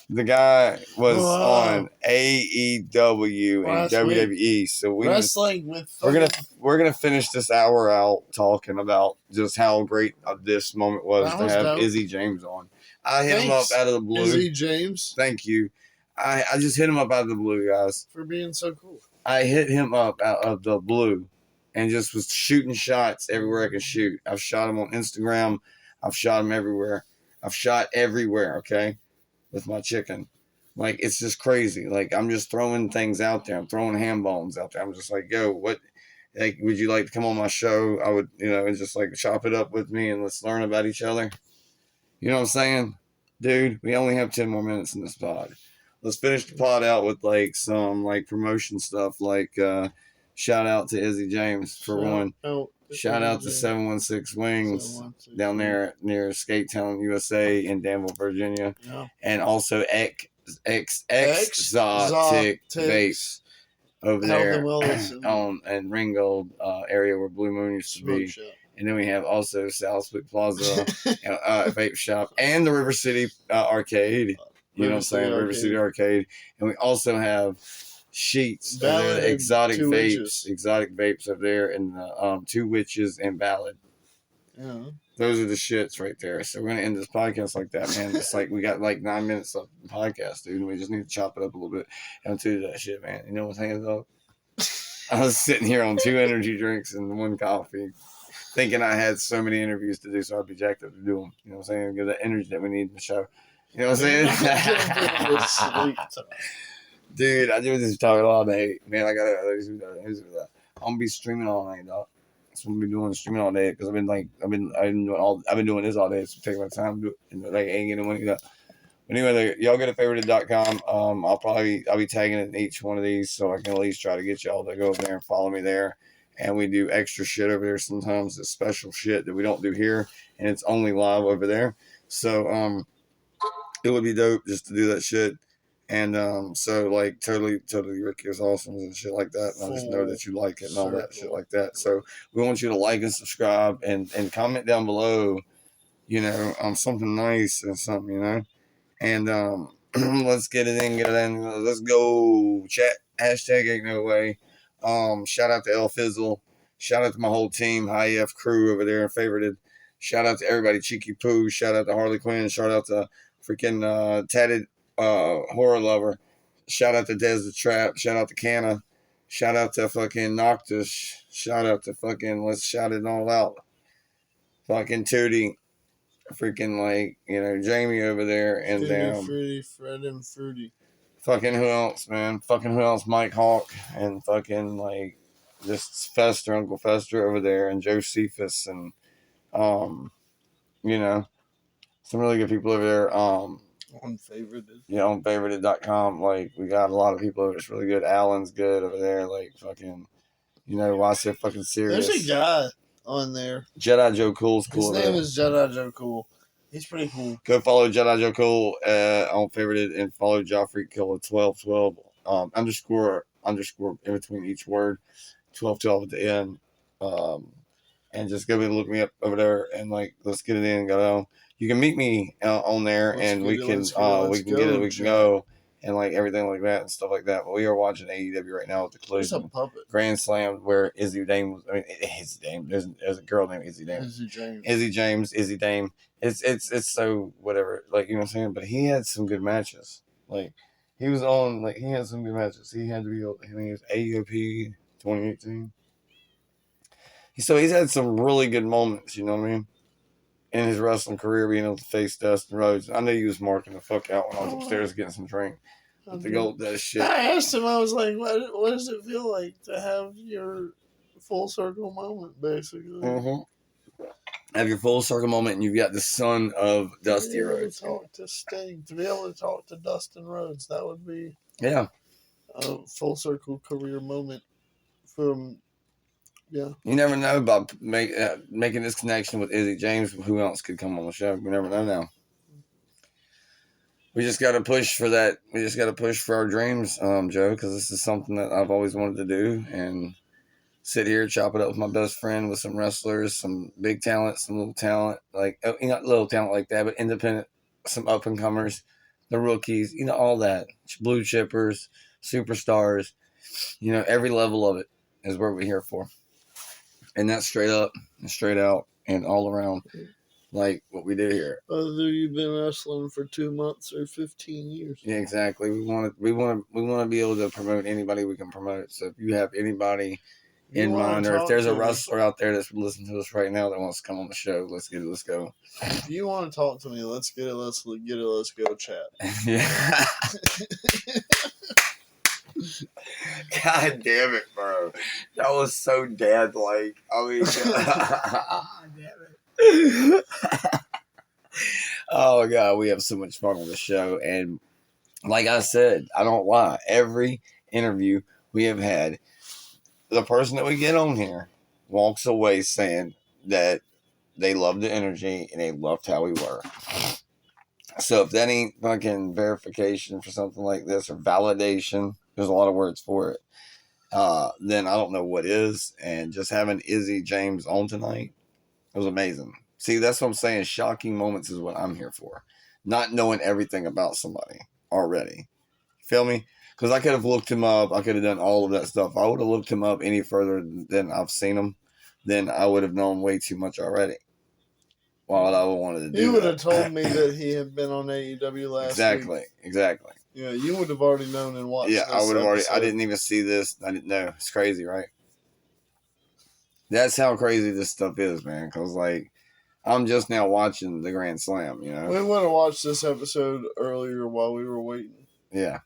The guy was on AEW and Last WWE, so Wrestling with we're gonna finish this hour out talking about just how great this moment was That to was have dope. Izzy James on. I hit him up Thanks, out of the blue. Izzy James, Thank you. I just hit him up out of the blue, guys. for being so cool. I hit him up out of the blue and just was shooting shots everywhere I could shoot. I've shot him on Instagram. I've shot him everywhere. I've shot everywhere, okay, with my chicken. Like, it's just crazy. Like, I'm just throwing things out there. I'm throwing ham bones out there. I'm just like, yo, what, like, would you like to come on my show? I would, and just like chop it up with me and let's learn about each other. You know what I'm saying? Dude, we only have 10 more minutes in this pod. Let's finish the pod out with like some like promotion stuff. Like shout out to Izzy James for one. Shout out to 716 Wings down there near Skate Town, USA in Danville, Virginia. Yeah. And also Exotic Vapes over there in Ringgold area where Blue Moon used to be. And then we have also Southwick Plaza Vape Shop and the River City Arcade. You know what I'm saying? River City Arcade. And we also have Sheets, exotic vapes over there, and the Two Witches and Ballad. Yeah. Those are the shits right there. So we're gonna end this podcast like that, man. It's like we got like 9 minutes of the podcast, dude. And we just need to chop it up a little bit and do that shit, man. You know what I'm saying, though? I was sitting here on 2 energy drinks and 1 coffee, thinking I had so many interviews to do, so I'd be jacked up to do them. You know what I'm saying? Get the energy that we need in the show. You know what I'm saying? Dude, I do this talking all day. Man, I gotta. I'm gonna be streaming all night, dog. That's what I'm gonna be doing, streaming all day. Because I've been doing this all day. So taking my time to do it, and like ain't getting money. But anyway, y'all go to favorited.com. I'll be tagging it in each one of these, so I can at least try to get y'all to go over there and follow me there. And we do extra shit over there sometimes. It's special shit that we don't do here, and it's only live over there. So it would be dope just to do that shit. And so like totally Rick is awesome and shit like that. And I just know that you like it and all that shit like that. So we want you to like and subscribe and comment down below, something nice or something, And let's get it in. Let's go. Chat hashtag ain't no way. Shout out to El Fizzle. Shout out to my whole team, High EF crew over there, favorited. Shout out to everybody, Cheeky Poo. Shout out to Harley Quinn. Shout out to freaking Tatted Horror Lover. Shout out to Des the Trap. Shout out to Canna. Shout out to fucking Noctis. Shout out to fucking, let's shout it all out. Fucking Tootie. Freaking Jamie over there and Fruity, Fred and Fruity. Fucking who else, man? Fucking who else? Mike Hawk and fucking just Fester, Uncle Fester over there, and Joe Cephas and some really good people over there. On Favorited. Yeah, on favorited.com. Like, we got a lot of people over there. It's really good. Alan's good over there. Like, fucking, why so fucking serious? There's a guy on there. Jedi Joe Cool's cool. His name is Jedi Joe Cool. He's pretty cool. Go follow Jedi Joe Cool on Favorited and follow Joffrey Killer 1212 underscore in between each word, 1212 at the end. And just go look me up over there and let's get it in and go on. You can meet me on there and we can go and everything like that and stuff like that. But we are watching AEW right now with the Collision Grand Slam where Izzy Dame was. I mean, Izzy Dame. There's a girl named Izzy Dame. Izzy James. Izzy Dame. It's so whatever. You know what I'm saying. But he had some good matches. He was on. He had some good matches. He had to be. I mean, he was AEW 2018. So he's had some really good moments. You know what I mean. In his wrestling career, being able to face Dustin Rhodes. I knew he was marking the fuck out when I was upstairs getting some drink. The gold that shit. I asked him, I was like, what does it feel like to have your full circle moment, basically? Mm-hmm. Have your full circle moment, and you've got the son of Dusty Rhodes. To talk to Sting, to be able to talk to Dustin Rhodes, that would be a full circle career moment from. Yeah. You never know about making this connection with Izzy James. Who else could come on the show? We never know now. We just got to push for that. We just got to push for our dreams, Joe, because this is something that I've always wanted to do. And sit here, chop it up with my best friend, with some wrestlers, some big talent, some little talent, like not little talent like that, but independent, some up and comers, the rookies, all that, blue chippers, superstars, every level of it is what we're here for, and that's straight up and straight out and all around, like what we do here. Whether you've been wrestling for 2 months or 15 years. Yeah, exactly. We want to be able to promote anybody we can promote. So if you have anybody in mind, or if there's a wrestler out there that's listening to us right now that wants to come on the show, let's get it. Let's go. If you want to talk to me, let's get it. Let's get it. Let's go chat. Yeah. God damn it, bro. That was so dad-like. I mean, damn it. Oh, God, we have so much fun on the show. And like I said, I don't lie. Every interview we have had, the person that we get on here walks away saying that they loved the energy and they loved how we were. So if that ain't fucking verification for something like this, or validation, there's a lot of words for it, then I don't know what is. And just having Izzy James on tonight, it was amazing. See, that's what I'm saying. Shocking moments is what I'm here for. Not knowing everything about somebody already. Feel me? Because I could have looked him up. I could have done all of that stuff. If I would have looked him up any further than I've seen him, then I would have known way too much already. Why would I have wanted to do that? You would have told me that he had been on AEW last week. Exactly. Yeah, you would have already known and watched. Yeah, I would have already. I didn't even see this. I didn't know. It's crazy, right? That's how crazy this stuff is, man. Because, like, I'm just now watching the Grand Slam, We would have watched this episode earlier while we were waiting. Yeah.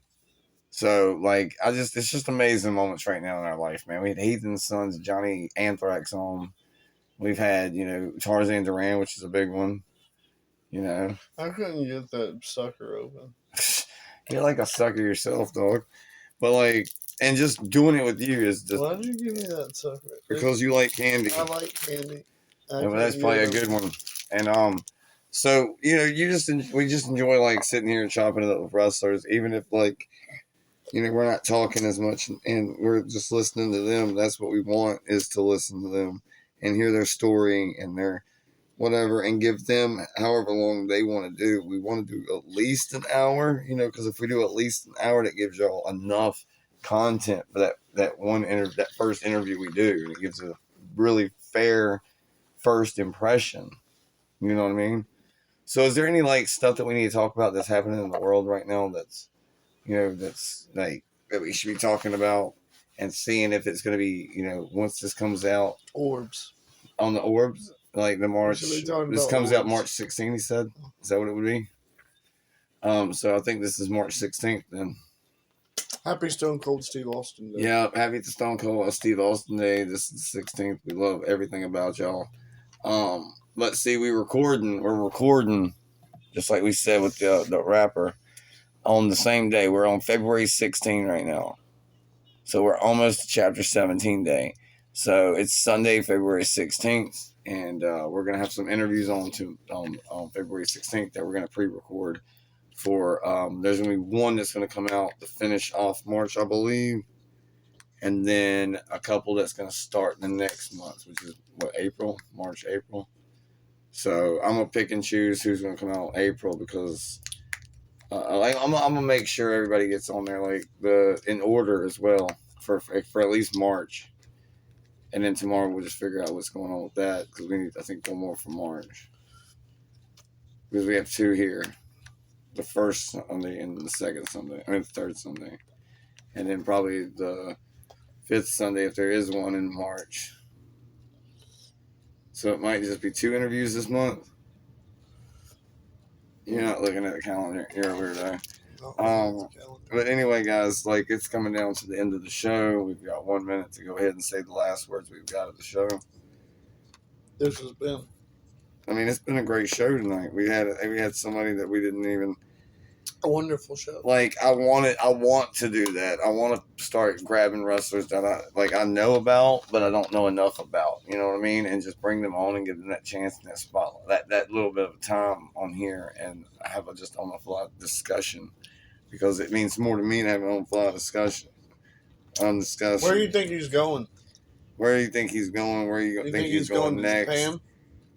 So, like, it's just amazing moments right now in our life, man. We had Heathen's Sons, Johnny Anthrax on. We've had, Tarzan Duran, which is a big one. I couldn't get that sucker open. You're like a sucker yourself, dog. But, like, and just doing it with you is just... Why'd you give me that sucker? Because you like candy. I like candy. Well, that's probably a good one. And, so, we just enjoy, like, sitting here and chopping it up with wrestlers, even if, like, we're not talking as much and we're just listening to them. That's what we want, is to listen to them and hear their story and their whatever, and give them however long they want to do. We want to do at least an hour, because if we do at least an hour, that gives y'all enough content for that first interview we do. And it gives a really fair first impression. You know what I mean? So is there any, like, stuff that we need to talk about that's happening in the world right now that's, that's like that we should be talking about and seeing if it's going to be, once this comes out? Orbs. On the orbs? Like the March. This comes out March 16th, he said. Is that what it would be? So I think this is March 16th then. Happy Stone Cold Steve Austin Day. Yeah, happy Stone Cold Steve Austin Day. This is the 16th. We love everything about y'all. But see, we're recording, just like we said with the rapper, on the same day. We're on February 16 right now. So we're almost to chapter 17 day. So it's Sunday, February 16th. And we're going to have some interviews on February 16th that we're going to pre-record for. There's going to be one that's going to come out to finish off March, I believe. And then a couple that's going to start the next month, which is March, April. So I'm going to pick and choose who's going to come out in April, because I'm going to make sure everybody gets on there, like, in order as well for at least March. And then tomorrow we'll just figure out what's going on with that, because we need, I think, one more for March. Because we have two here. The first Sunday and the second Sunday. I mean, the third Sunday. And then probably the fifth Sunday, if there is one in March. So it might just be 2 interviews this month. You're not looking at the calendar. You're a weirdo. But anyway, guys, like, it's coming down to the end of the show. We've got 1 minute to go ahead and say the last words we've got of the show. This has been. I mean, it's been a great show tonight. We had somebody that we didn't even. A wonderful show. Like, I want to do that. I want to start grabbing wrestlers that I know about, but I don't know enough about. You know what I mean? And just bring them on and give them that chance in that spotlight, that little bit of time on here, and have a just on-the-fly discussion, because it means more to me to have an on-the-fly discussion. Where do you think he's going? Where do you think he's going? Where you, You think he's going to next? Japan?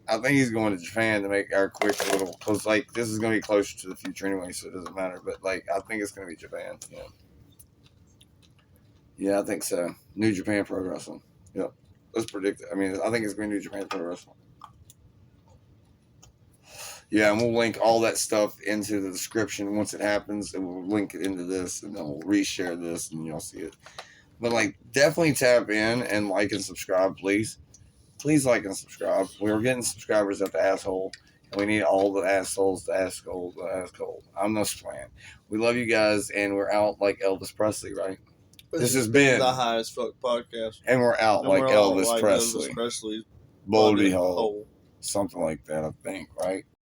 I think he's going to Japan to make our quick little, because like this is going to be closer to the future anyway, so it doesn't matter. But like I think it's going to be Japan. Yeah. Yeah, I think so. New Japan Pro Wrestling. Yep. Let's predict it. I mean, I think it's going to be New Japan Pro Wrestling. Yeah, and we'll link all that stuff into the description once it happens, and we'll link it into this, and then we'll reshare this, and you'll see it. But like, definitely tap in and like and subscribe, please. Please like and subscribe. We're getting subscribers at the asshole, and we need all the assholes to ask gold. I'm no plan. We love you guys, and we're out like Elvis Presley, right? This has been the highest fuck podcast. And we're out And like we're all Elvis like Presley. Elvis Presley. Baldy hole. Something like that, I think, right?